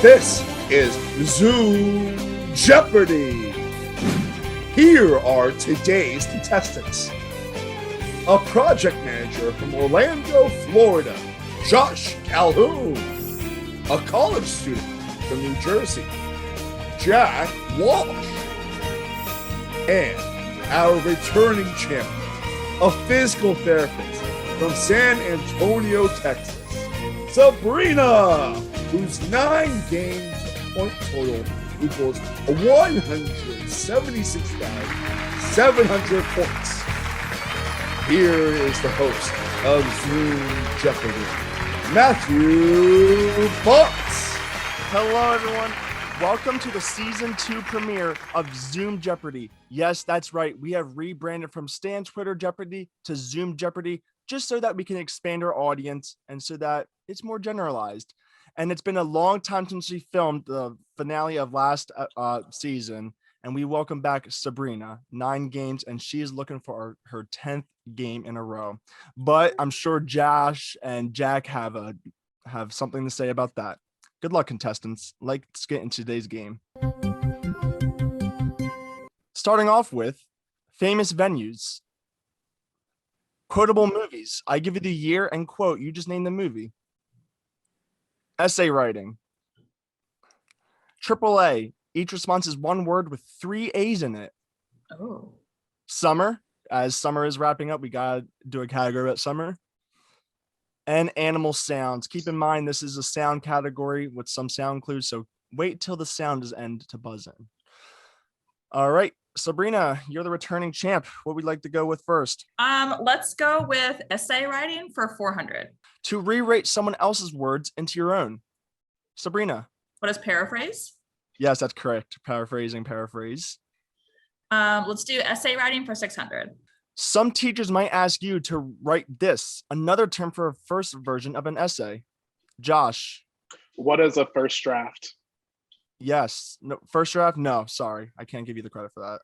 This is Zoom Jeopardy! Here are today's contestants. A project manager from Orlando, Florida, Josh Calhoun. A college student from New Jersey, Jack Walsh. And our returning champion, a physical therapist from San Antonio, Texas, Sabrina, whose 9 games point total equals 176,700 points. Here is the host of Zoom Jeopardy, Matthew Fox. Hello, everyone. Welcome to the Season 2 premiere of Zoom Jeopardy. Yes, that's right. We have rebranded from Stan Twitter Jeopardy to Zoom Jeopardy just so that we can expand our audience and so that it's more generalized. And it's been a long time since we filmed the finale of last season. And we welcome back Sabrina, 9 games, and she is looking for her 10th game in a row. But I'm sure Josh and Jack have something to say about that. Good luck, contestants. Let's get into today's game. Starting off with famous venues. Quotable movies. I give you the year and quote. You just name the movie. Essay writing. AAA. Each response is one word with 3 A's in it. Oh. Summer. As summer is wrapping up, we gotta do a category about summer. And animal sounds. Keep in mind, this is a sound category with some sound clues, so wait till the sound is end to buzz in. All right, Sabrina, you're the returning champ. What would you like to go with first? Let's go with essay writing for 400. To rewrite someone else's words into your own. Sabrina. What is paraphrase? Yes, that's correct. Paraphrase. Let's do essay writing for 600. Some teachers might ask you to write this, another term for a first version of an essay. Josh. What is a first draft? Yes. No, first draft? No, sorry. I can't give you the credit for that.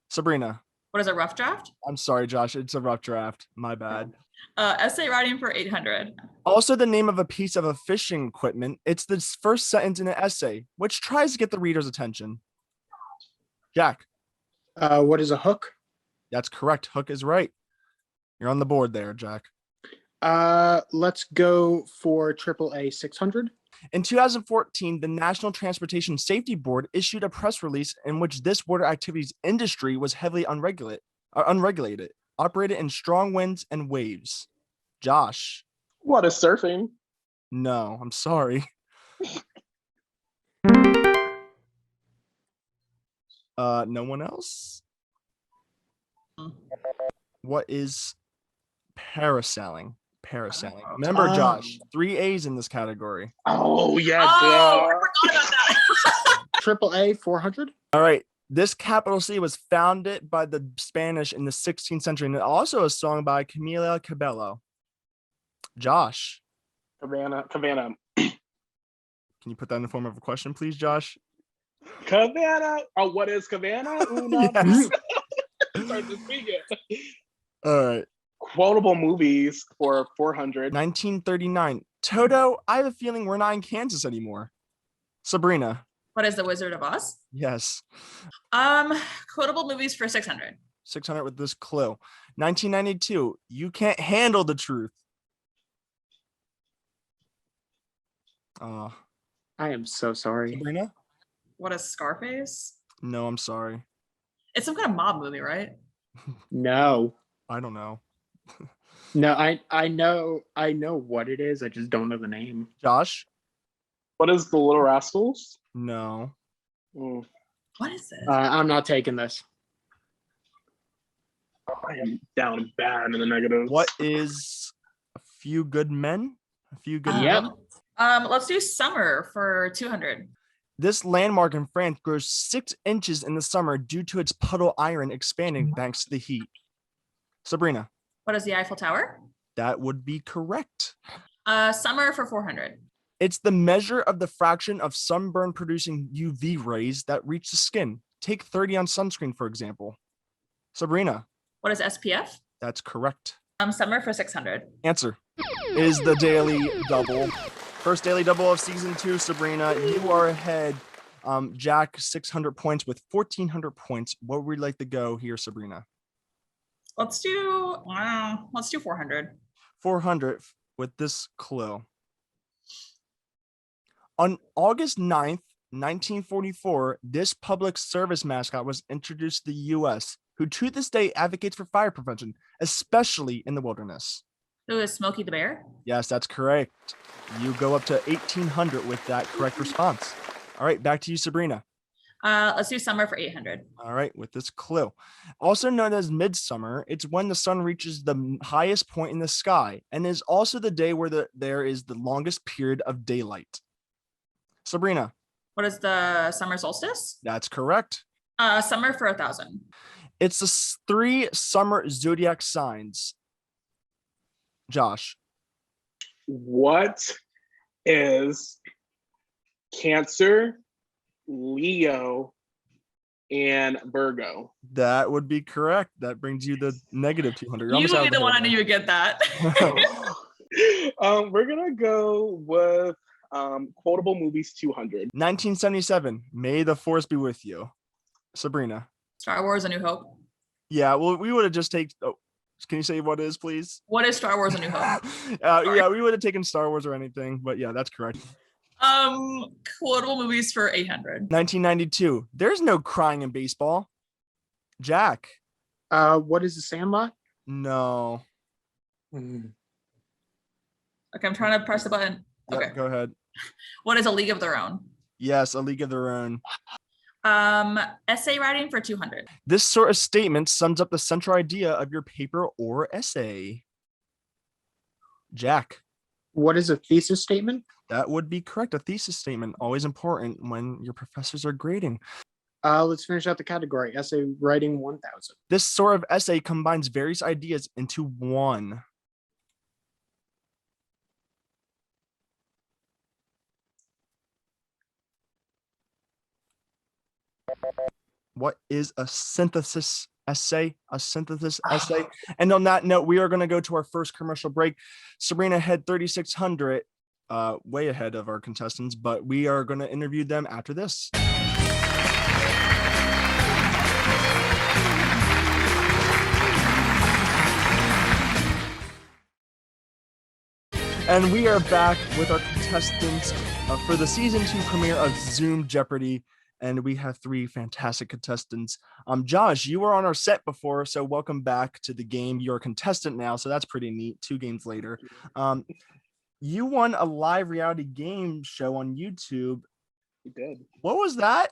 Sabrina. What is a rough draft? I'm sorry, Josh. It's a rough draft. My bad. Essay writing for 800. Also the name of a piece of a fishing equipment. It's the first sentence in an essay, which tries to get the reader's attention. Jack. What is a hook? That's correct. Hook is right. You're on the board there, Jack. Let's go for AAA 600. In 2014, the National Transportation Safety Board issued a press release in which this water activities industry was heavily unregulated, operated in strong winds and waves. Josh. What is surfing? No, I'm sorry. No one else? What is parasailing? Remember, Josh, 3 A's in this category. Oh, yeah. I forgot about that. AAA 400. All right. This capital C was founded by the Spanish in the 16th century, and also a song by Camila Cabello. Josh. Cabana. Can you put that in the form of a question, please, Josh? Cabana. Oh, what is Cabana? Yes. Start to speak it. All right. Quotable movies for 400. 1939. Toto, I have a feeling we're not in Kansas anymore. Sabrina. What is The Wizard of Oz? Yes. Quotable movies for 600. 600 with this clue. 1992. You Can't Handle the Truth. I am so sorry. Sabrina? What is Scarface? No, I'm sorry. It's some kind of mob movie, right? No. I don't know. No, I know what it is. I just don't know the name. Josh? What is The Little Rascals? No. Mm. What is it? I'm not taking this. I am down bad in the negatives. What is A Few Good Men? A Few Good Yep. Men? Let's do summer for 200. This landmark in France grows 6 inches in the summer due to its puddle iron expanding thanks to the heat. Sabrina. What is the Eiffel Tower? That would be correct. Summer for 400. It's the measure of the fraction of sunburn producing UV rays that reach the skin. Take 30 on sunscreen, for example. Sabrina. What is SPF? That's correct. Summer for 600. Answer is the daily double. First daily double of season 2, Sabrina. You are ahead. Jack, 600 points with 1,400 points. What would we like to go here, Sabrina? Let's do 400. 400 with this clue. On August 9th, 1944, this public service mascot was introduced to the U.S., who to this day advocates for fire prevention, especially in the wilderness. It was Smokey the Bear. Yes, that's correct. You go up to 1,800 with that correct response. All right, back to you, Sabrina. Let's do summer for 800. All right, with this clue. Also known as midsummer, it's when the sun reaches the highest point in the sky and is also the day where there is the longest period of daylight. Sabrina. What is the summer solstice? That's correct. Summer for 1,000. It's the 3 summer zodiac signs. Josh. What is Cancer, Leo, and Virgo? That would be correct. That brings you the negative 200. You would be the one I knew you would get that. We're gonna go with quotable movies 200. 1977. May the force be with you. Sabrina. Star Wars: A New Hope. Yeah, well, we would have just taken. Oh, can you say what it is, please? What is Star Wars: A New Hope? Yeah, we would have taken Star Wars or anything, but yeah, that's correct. Quotable movies for 800. 1992. There's no crying in baseball. Jack. What is the Sandlot? No. Hmm. Okay, I'm trying to press the button. Yep, Okay. go ahead. What is A League of Their Own? Yes, A League of Their Own. Essay writing for 200. This sort of statement sums up the central idea of your paper or essay. Jack. What is a thesis statement? That would be correct. A thesis statement, always important when your professors are grading. Let's finish out the category. Essay writing 1,000. This sort of essay combines various ideas into one. What is a synthesis essay? A synthesis essay. And on that note, we are going to go to our first commercial break. Sabrina had 3,600, way ahead of our contestants, but we are going to interview them after this. And we are back with our contestants for the season 2 premiere of Zoom Jeopardy. And we have 3 fantastic contestants. Josh, you were on our set before, so welcome back to the game. You're a contestant now, so that's pretty neat. 2 games later. You won a live reality game show on YouTube. We did. What was that?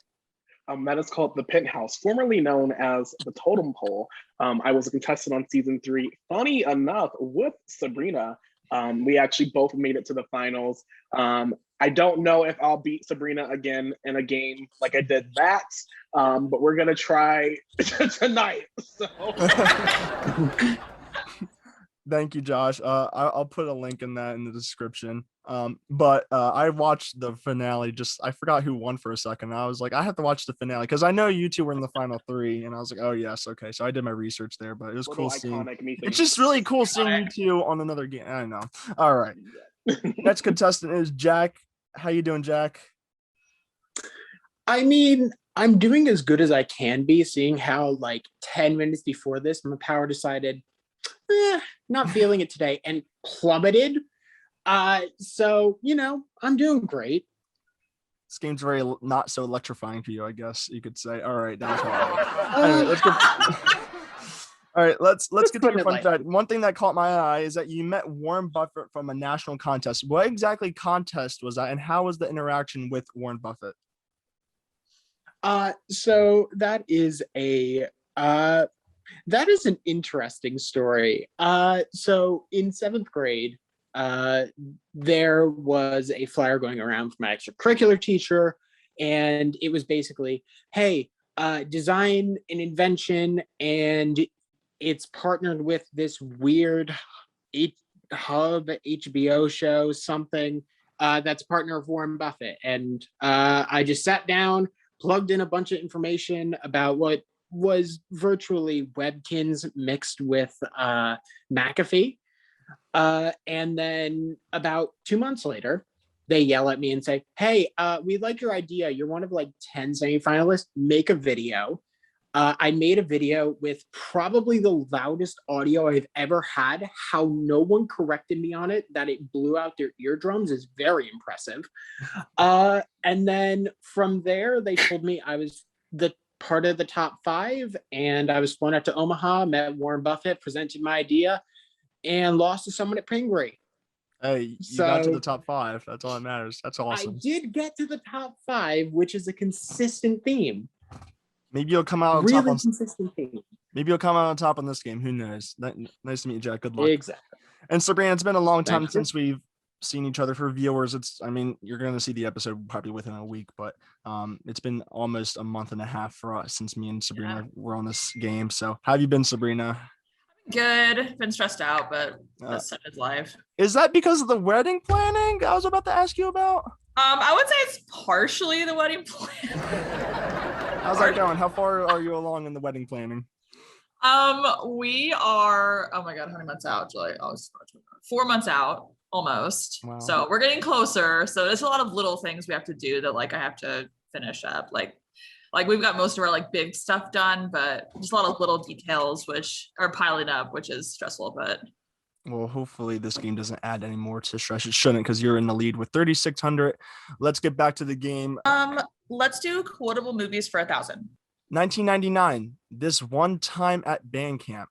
That is called The Penthouse, formerly known as The Totem Pole. I was a contestant on season 3. Funny enough, with Sabrina, we actually both made it to the finals. I don't know if I'll beat Sabrina again in a game like I did that, but we're gonna try tonight. So. Thank you, Josh. I'll put a link in the description. But I watched the finale. I forgot who won for a second. I was like, I have to watch the finale because I know you 2 were in the final 3, and I was like, oh yes, okay. So I did my research there, but it was cool seeing. It's just really cool seeing you 2 on another game. I know. All right. Next contestant is Jack. How you doing, Jack? I mean, I'm doing as good as I can be, seeing how like 10 minutes before this, my power decided, not feeling it today, and plummeted. So, I'm doing great. This game's very not so electrifying for you, I guess you could say. All right, that was hard. Anyway, let's go. All right, let's get to your fun fact. One thing that caught my eye is that you met Warren Buffett from a national contest. What exactly contest was that, and how was the interaction with Warren Buffett? So that is an interesting story. So in 7th grade, there was a flyer going around from my extracurricular teacher, and it was basically, hey, design an invention, and it's partnered with this weird hub HBO show, something that's a partner of Warren Buffett. And I just sat down, plugged in a bunch of information about what was virtually Webkins mixed with McAfee. And then about 2 months later, they yell at me and say, hey, we like your idea. You're one of like 10 semifinalists. Make a video. I made a video with probably the loudest audio I've ever had. How no one corrected me on it, that it blew out their eardrums, is very impressive. And then from there, they told me I was the part of the top 5, and I was flown out to Omaha, met Warren Buffett, presented my idea, and lost to someone at Pingree. Hey, you got to the top 5. That's all that matters. That's awesome. I did get to the top 5, which is a consistent theme. Maybe you'll come out on Really top on. consistent theme. Maybe you'll come out on top on this game. Who knows? Nice to meet you, Jack. Good luck. Exactly. And Sabrina, it's been a long time Thank you. since we've seen each other. For viewers, I mean, you're going to see the episode probably within a week, but it's been almost a month and a half for us since me and Sabrina were on this game. So how have you been, Sabrina? Good. Been stressed out, but that's is life. Is that because of the wedding planning I was about to ask you about? I would say it's partially the wedding plan. How's that going? How far are you along in the wedding planning? We are, oh my God, how many months out? July, August, 4 months out almost. Wow. So we're getting closer. So there's a lot of little things we have to do that like I have to finish up. Like we've got most of our like big stuff done, but just a lot of little details which are piling up, which is stressful, but well, hopefully this game doesn't add any more to stress. It shouldn't, because you're in the lead with 3,600. Let's get back to the game. Let's do quotable movies for 1,000. 1999. This one time at band camp.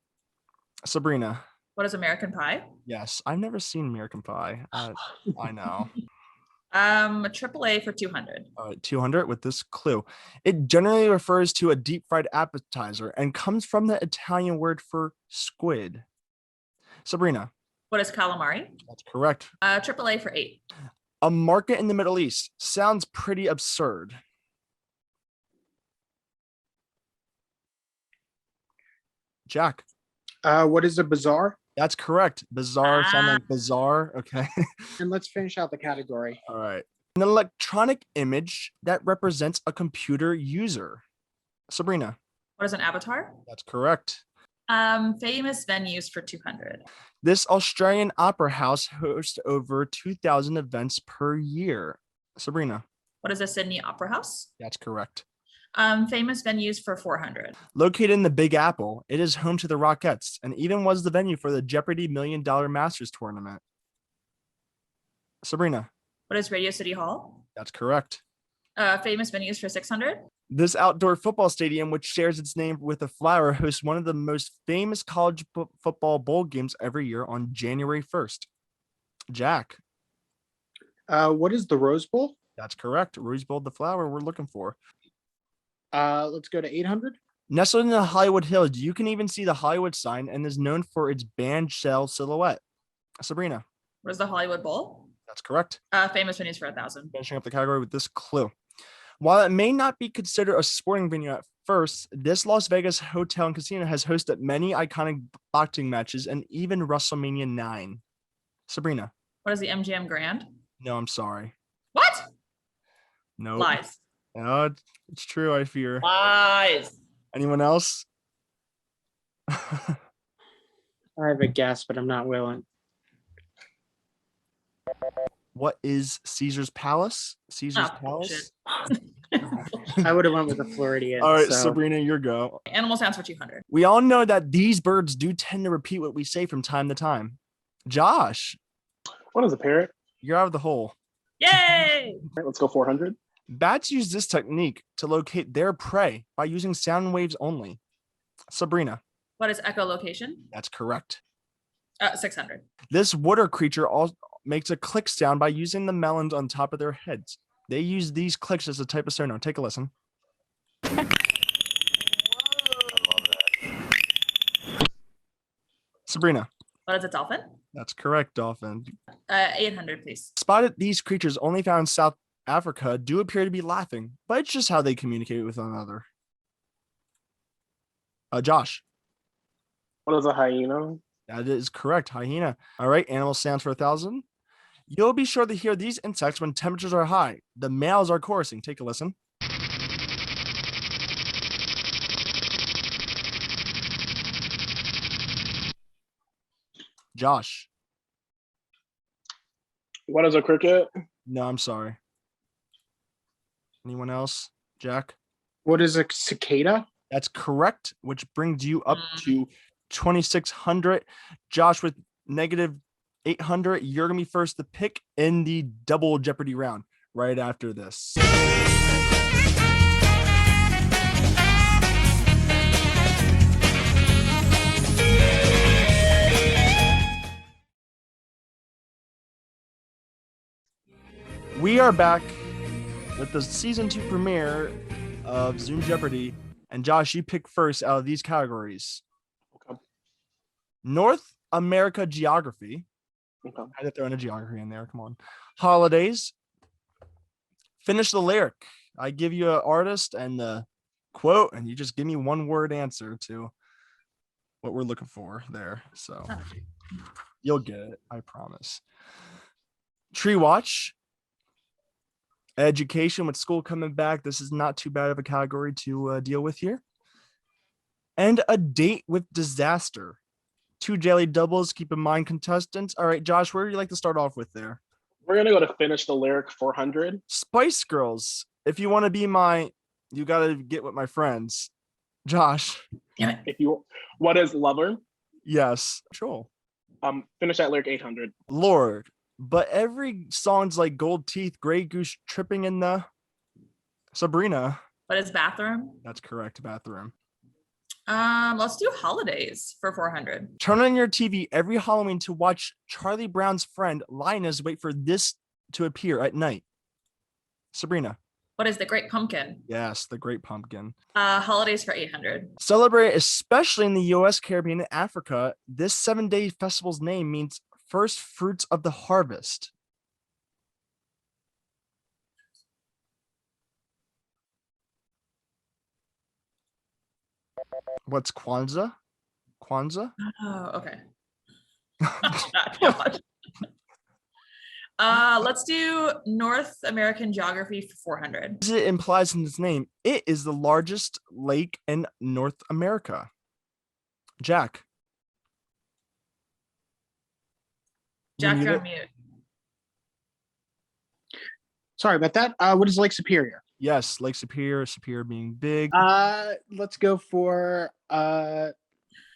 Sabrina. What is American Pie? Yes, I've never seen American Pie. I know. AAA for 200. All right, 200 with this clue. It generally refers to a deep fried appetizer and comes from the Italian word for squid. Sabrina. What is calamari? That's correct. AAA for 8. A market in the Middle East. Sounds pretty absurd. Jack. What is a bazaar? That's correct. Bizarre, sound like bizarre. Okay. And let's finish out the category. All right. An electronic image that represents a computer user. Sabrina. What is an avatar? That's correct. Famous venues for 200. This Australian opera house hosts over 2,000 events per year. Sabrina. What is a Sydney Opera House? That's correct. Famous venues for 400. Located in the Big Apple, it is home to the Rockettes and even was the venue for the Jeopardy! $1 Million Masters tournament. Sabrina. What is Radio City Hall? That's correct. Famous venues for 600. This outdoor football stadium, which shares its name with a flower, hosts one of the most famous college football bowl games every year on January 1st. Jack. What is the Rose Bowl? That's correct. Rose Bowl, the flower we're looking for. Let's go to 800. Nestled in the Hollywood Hills, you can even see the Hollywood sign and is known for its band shell silhouette. Sabrina. What is the Hollywood Bowl? That's correct. Famous venues for 1,000. Finishing up the category with this clue. While it may not be considered a sporting venue at first, this Las Vegas hotel and casino has hosted many iconic boxing matches and even WrestleMania 9. Sabrina. What is the MGM Grand? No, I'm sorry. What? No. Lies. No, it's true, I fear. Lies. Anyone else? I have a guess, but I'm not willing. What is Caesar's Palace? Caesar's Oh, Palace? I would have went with a Floridian. All right, so. Sabrina, your go. Animal sounds for 200. We all know that these birds do tend to repeat what we say from time to time. Josh, What is a parrot? you're out of the hole. Yay! All right, let's go 400. Bats use this technique to locate their prey by using sound waves only. Sabrina, What is echolocation? that's correct. 600. This water creature also makes a click sound by using the melons on top of their heads. They use these clicks as a type of sonar. Take a listen. Sabrina, What is a dolphin? that's correct, dolphin. 800, please. Spotted these creatures only found in South Africa do appear to be laughing, but it's just how they communicate with one another. Josh, What is a hyena? that is correct. Hyena. All right, animal sounds for 1,000. You'll be sure to hear these insects when temperatures are high. The males are chorusing. Take a listen. Josh, What is a cricket? No, I'm sorry. Anyone else? Jack? What is a cicada? That's correct, which brings you up to 2,600. Josh with negative 800. You're going to be first to pick in the double Jeopardy round right after this. We are back with the season 2 premiere of Zoom Jeopardy. And Josh, you pick first out of these categories. Okay. North America geography. Okay. I had to throw in a geography in there. Come on. Holidays. Finish the lyric. I give you an artist and the quote, and you just give me one word answer to what we're looking for there. So you'll get it. I promise. Tree watch. Education with school coming back. This is not too bad of a category to deal with here. And a date with disaster. 2 daily doubles. Keep in mind, contestants. All right, Josh, where would you like to start off with there? We're going to go to finish the lyric 400. Spice Girls. If you want to be you got to get with my friends. Josh. Damn it. What is lover? Yes. Control. Finish that lyric 800. Lord. But every song's like Gold Teeth, Grey Goose tripping in the Sabrina. What is bathroom? That's correct. Bathroom. Let's do holidays for 400. Turn on your TV every Halloween to watch Charlie Brown's friend Linus wait for this to appear at night. Sabrina. What is the Great Pumpkin? Yes, the Great Pumpkin. Holidays for 800. Celebrate, especially in the U.S., Caribbean, and Africa. This 7-day festival's name means first fruits of the harvest. What's Kwanzaa? Kwanzaa? Oh, okay. Let's do North American geography for 400. As it implies in its name, it is the largest lake in North America. Jack. Jack, You you're on muted? mute. Sorry about that. What is Lake Superior? Yes, Lake Superior, Superior being big. Let's go for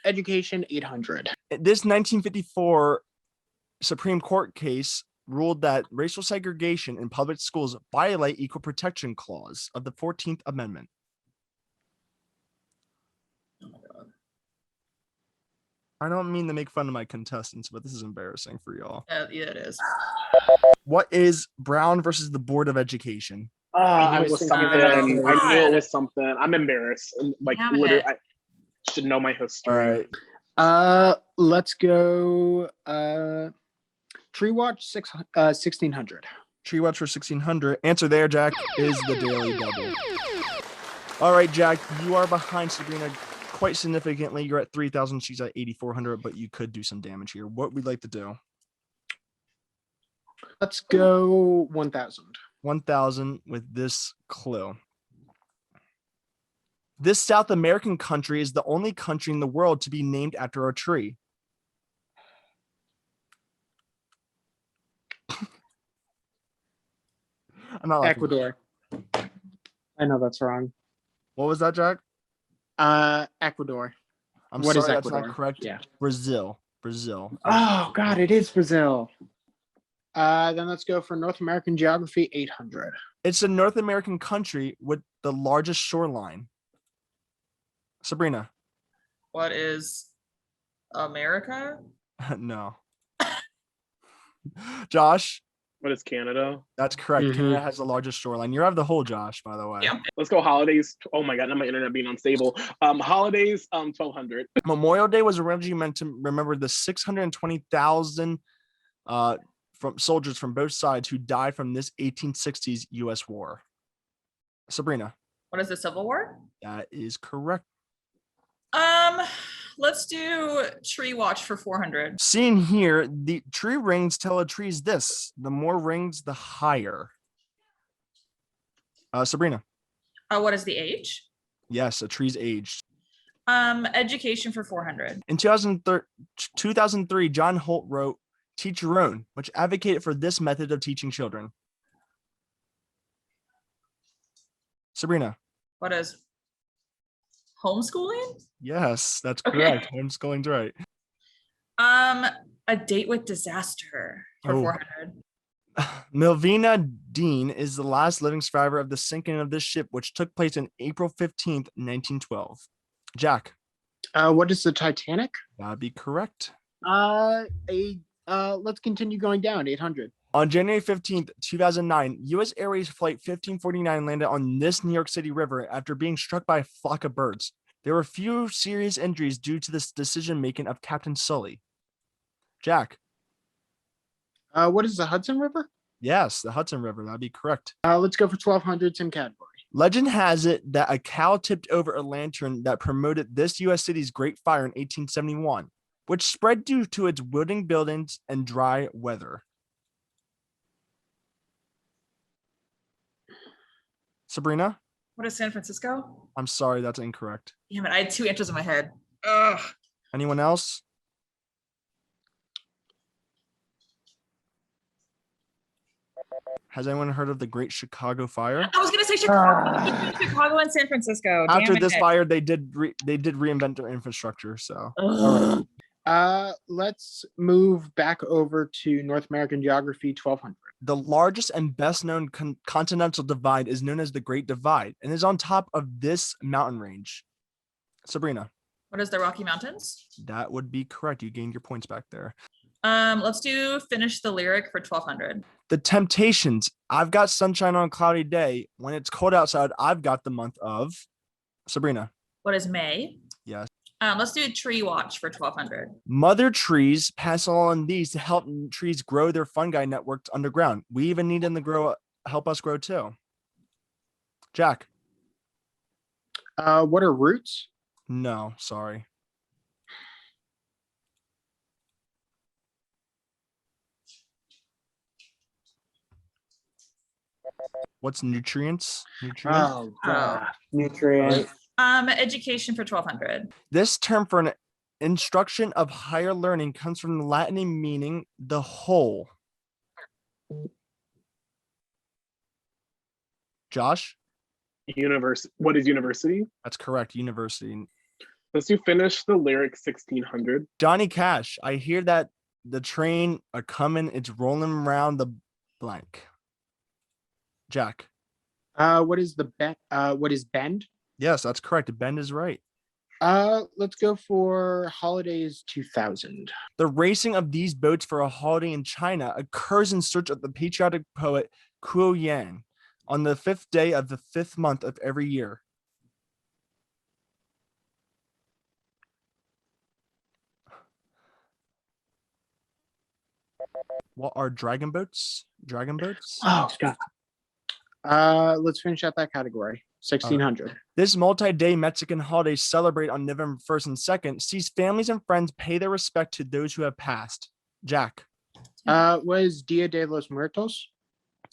education 800. This 1954 Supreme Court case ruled that racial segregation in public schools violate equal protection clause of the 14th Amendment. Oh my God. I don't mean to make fun of my contestants, but this is embarrassing for y'all. Yeah, it is. What is Brown versus the Board of Education? I It was was thinking something. that. I knew it was something. I'm embarrassed. Like, Damn literally, it. I should know my history. All right. Let's go Tree Watch 1600. Tree Watch for 1600. Answer there, Jack, is the daily double. All right, Jack, you are behind Sabrina quite significantly. You're at 3,000. She's at 8,400, but you could do some damage here. What we'd like to do? Let's go 1000. 1,000 with this clue. This South American country is the only country in the world to be named after a tree. I'm not laughing. Ecuador. I know that's wrong. What was that, Jack? Ecuador. I'm What sorry, is that's Ecuador? not correct. Yeah. Brazil. Brazil. Oh God, it is Brazil. Then let's go for North American geography 800. It's a North American country with the largest shoreline. Sabrina. What is America? No. Josh. What is Canada? That's correct. Mhm. Canada has the largest shoreline. You're out of the hole, Josh, by the way. Yeah. Let's go holidays. Oh my God, now my internet being unstable. Holidays 1200. Memorial Day was originally meant to remember the 620,000 from soldiers from both sides who died from this 1860s U.S. war. Sabrina. What is the Civil War? That is correct. Let's do Tree Watch for 400. Seen here, the tree rings tell a tree's this. The more rings, the higher. Sabrina. What is the age? Yes, a tree's age. Education for 400. In 2003, John Holt wrote Teach Your Own, which advocated for this method of teaching children. Sabrina. What is homeschooling? Yes, that's Okay. correct. Homeschooling's right. A date with disaster for Oh. 400. Melvina Dean is the last living survivor of the sinking of this ship, which took place on April 15th, 1912. Jack. What is the Titanic? That'd be correct. Let's continue going down. 800. On January 15th, 2009, U.S. Airways Flight 1549 landed on this New York City river after being struck by a flock of birds. There were few serious injuries due to this decision-making of Captain Sully. Jack. What is the Hudson River? Yes, the Hudson River. That'd be correct. Let's go for 1200. Same category. Legend has it that a cow tipped over a lantern that promoted this U.S. city's Great Fire in 1871, which spread due to its wooden buildings and dry weather. Sabrina? What is San Francisco? I'm sorry, that's incorrect. Damn it, I had 2 inches in my head. Ugh. Anyone else? Has anyone heard of the Great Chicago Fire? I was gonna say Chicago, Chicago and San Francisco. After Damn this it. fire, they did reinvent their infrastructure. So, Ugh. Let's move back over to North American geography. 1200. the largest and best known continental divide is known as the Great Divide and is on top of this mountain range. Sabrina. What is the Rocky Mountains? That would be correct. You gained your points back there. Let's finish the lyric for 1200. The Temptations. I've got sunshine on a cloudy day. When it's cold outside, I've got the month of. Sabrina. What is May? Yes. Let's do a tree watch for 1200. Mother trees pass along these to help trees grow their fungi networks underground. We even need them to help us grow too. Jack. What are roots? No, sorry. What's nutrients? Oh, God. Nutrient. Education for 1200. This term for an instruction of higher learning comes from the Latin meaning the whole. Josh? What is university? That's correct. University. Let's do finish the lyric 1600. Johnny Cash. I hear that the train a coming. It's rolling around the blank. Jack. What is bend? Yes, that's correct. Bend is right. Let's go for holidays 2000. The racing of these boats for a holiday in China occurs in search of the patriotic poet Kuo Yan on the 5th day of the 5th month of every year. What are dragon boats? Dragon boats? Oh, God. Let's finish out that category. 1600. This multi-day Mexican holiday celebrated on November 1st and 2nd sees families and friends pay their respect to those who have passed. Jack. Was Dia de los Muertos?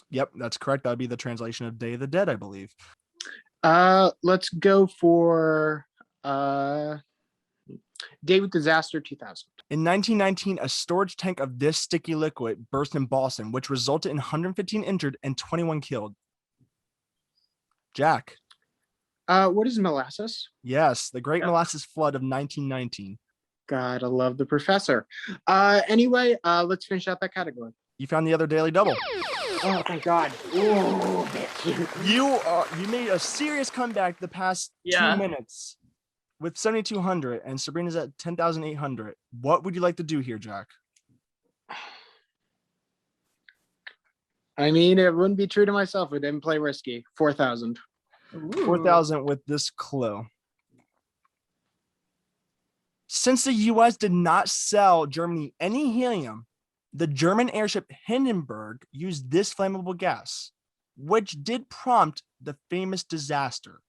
Yep, that's correct. That'd be the translation of Day of the Dead, I believe. Let's go for Day with Disaster 2000. In 1919, a storage tank of this sticky liquid burst in Boston, which resulted in 115 injured and 21 killed. Jack. What is molasses? Yes, the Great Molasses Flood of 1919. God, I love the professor. Anyway, let's finish out that category. You found the other daily double. Oh, thank God. Ooh, bitch. You made a serious comeback the past 2 minutes with 7,200, and Sabrina's at 10,800. What would you like to do here, Jack? I mean, it wouldn't be true to myself if I didn't play risky. 4,000. 4,000 with this clue. Since the U.S. did not sell Germany any helium, the German airship Hindenburg used this flammable gas, which did prompt the famous disaster.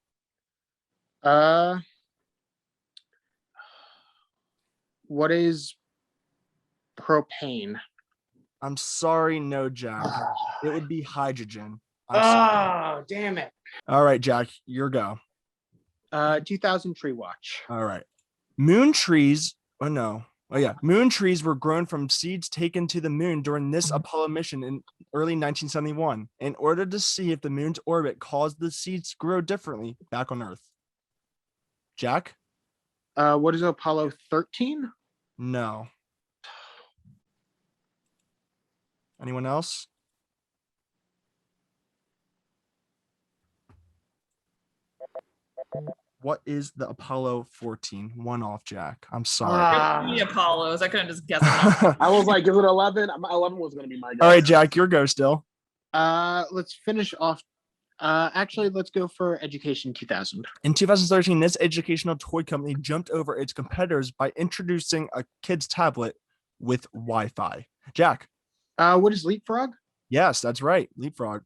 What is propane? I'm sorry, no, Jack. It would be hydrogen. Oh, damn it. All right, Jack, your go. 2000 tree watch. All right. Moon trees. Oh, no. Oh yeah, moon trees were grown from seeds taken to the moon during this Apollo mission in early 1971 in order to see if the moon's orbit caused the seeds to grow differently back on Earth. Jack? What is Apollo 13? No. Anyone else? What is the Apollo 14? One off, Jack. I'm sorry. The Apollos. I couldn't just guess. I was like, is it 11? 11 was going to be my guess. All right, Jack, your go still. Let's finish off. Actually, let's go for Education 2000. In 2013, this educational toy company jumped over its competitors by introducing a kid's tablet with Wi-Fi. Jack. What is Leapfrog? Yes, that's right. Leapfrog.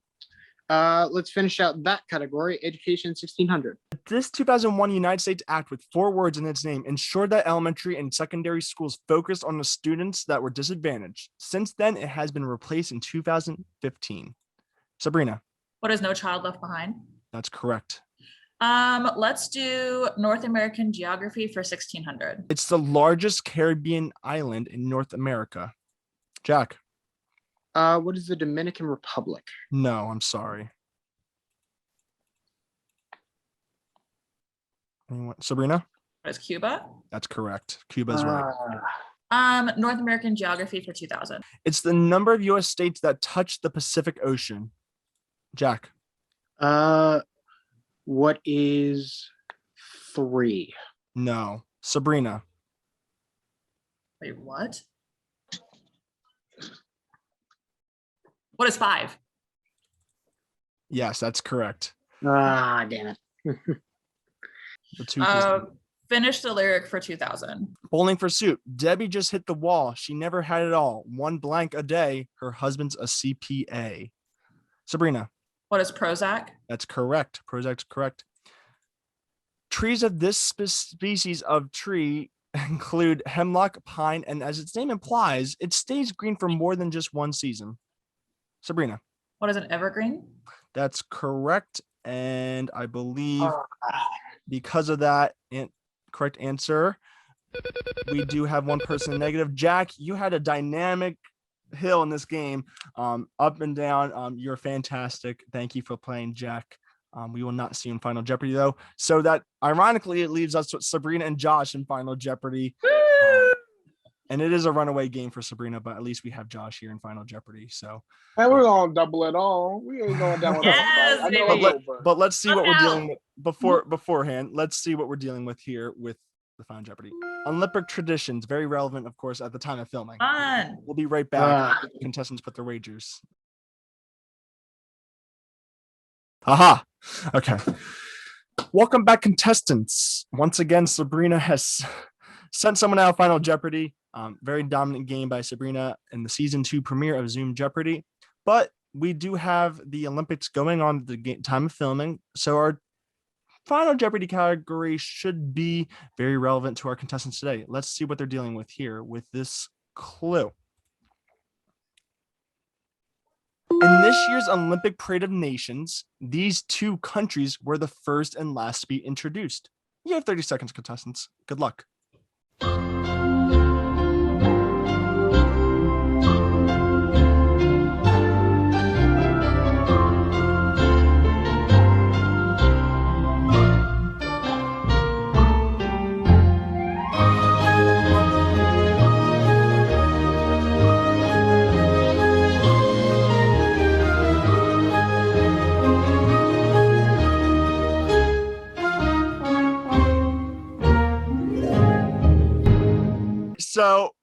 Let's finish out that category. Education 1600. This 2001 United States Act with 4 words in its name ensured that elementary and secondary schools focused on the students that were disadvantaged. Since then, it has been replaced in 2015. Sabrina. What is No Child Left Behind? That's correct. Let's do North American geography for 1600. It's the largest Caribbean island in North America. Jack. What is the Dominican Republic? No, I'm sorry. Anyone? Sabrina? What is Cuba? That's correct. Cuba's right. North American geography for 2000. It's the number of U.S. states that touch the Pacific Ocean. Jack. What is 3? No. Sabrina. Wait, what? What is 5? Yes, that's correct. Damn it. The two Finish the lyric for 2000. Bowling for soup. Debbie just hit the wall. She never had it all. One blank a day. Her husband's a CPA. Sabrina. What is Prozac? That's correct. Prozac's correct. Trees of this species of tree include hemlock, pine, and as its name implies, it stays green for more than just one season. Sabrina. What is an evergreen? That's correct. And I believe because of that correct answer, we do have one person negative. Jack, you had a dynamic hill in this game, up and down. You're fantastic. Thank you for playing, Jack. We will not see you in Final Jeopardy, though. So that, ironically, it leaves us with Sabrina and Josh in Final Jeopardy. And it is a runaway game for Sabrina, but at least we have Josh here in Final Jeopardy. So and we're going to double it all. We ain't going down with Yes, I know baby. it's over. but let's see what we're Out. dealing with beforehand. Let's see what we're dealing with here with the Final Jeopardy. Olympic traditions, very relevant, of course, at the time of filming. Fun. We'll be right back. after the contestants put their wagers. Aha. Okay. Welcome back, contestants. Once again, Sabrina has sent someone out of Final Jeopardy. Very dominant game by Sabrina in the season 2 premiere of Zoom Jeopardy. But we do have the Olympics going on at the time of filming. So our Final Jeopardy category should be very relevant to our contestants today. Let's see what they're dealing with here with this clue. In this year's Olympic Parade of Nations, these 2 countries were the first and last to be introduced. You have 30 seconds, contestants. Good luck. So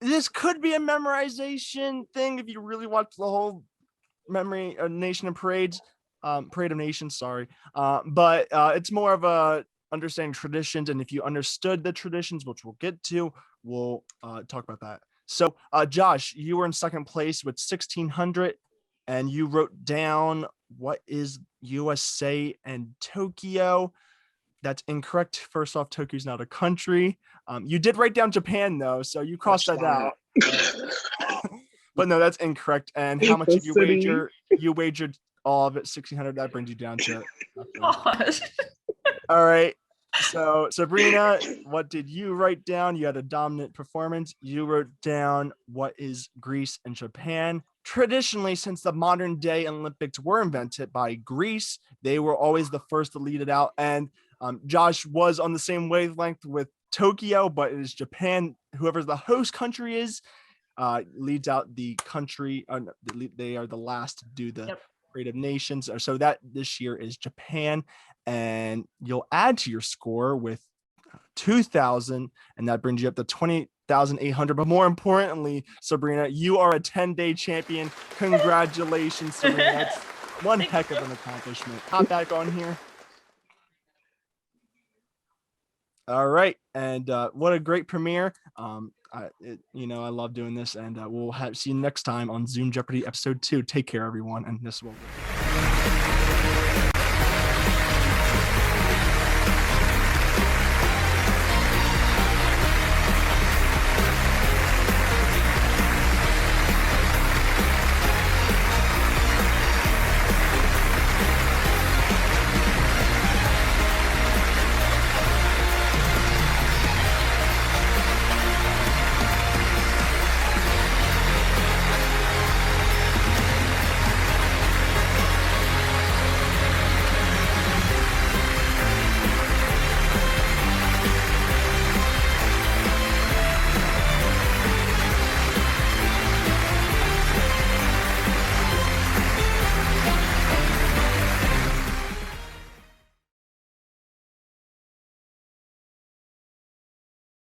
this could be a memorization thing if you really watch the whole memory of Nation of Parades, Parade of Nations, sorry. But it's more of a understanding traditions. And if you understood the traditions, which we'll get to, we'll talk about that. So Josh, you were in second place with 1600 and you wrote down what is USA and Tokyo. That's incorrect. First off, Tokyo's not a country. You did write down Japan, though, so you crossed that out. But no, that's incorrect. And how much did you wager? You wagered all of it, 1600. That brings you down to. Gosh. All right. So, Sabrina, what did you write down? You had a dominant performance. You wrote down what is Greece and Japan. Traditionally, since the modern day Olympics were invented by Greece, they were always the first to lead it out. And Josh was on the same wavelength with Tokyo, but it is Japan. Whoever the host country is, leads out the country. They are the last to do the Creative Nations. So that this year is Japan. And you'll add to your score with 2,000, and that brings you up to 20,800. But more importantly, Sabrina, you are a 10-day champion. Congratulations, Sabrina. That's one heck of an accomplishment. Hop back on here. All right, and what a great premiere. I love doing this, and we'll see you next time on Zoom Jeopardy episode 2. Take care, everyone, and this will.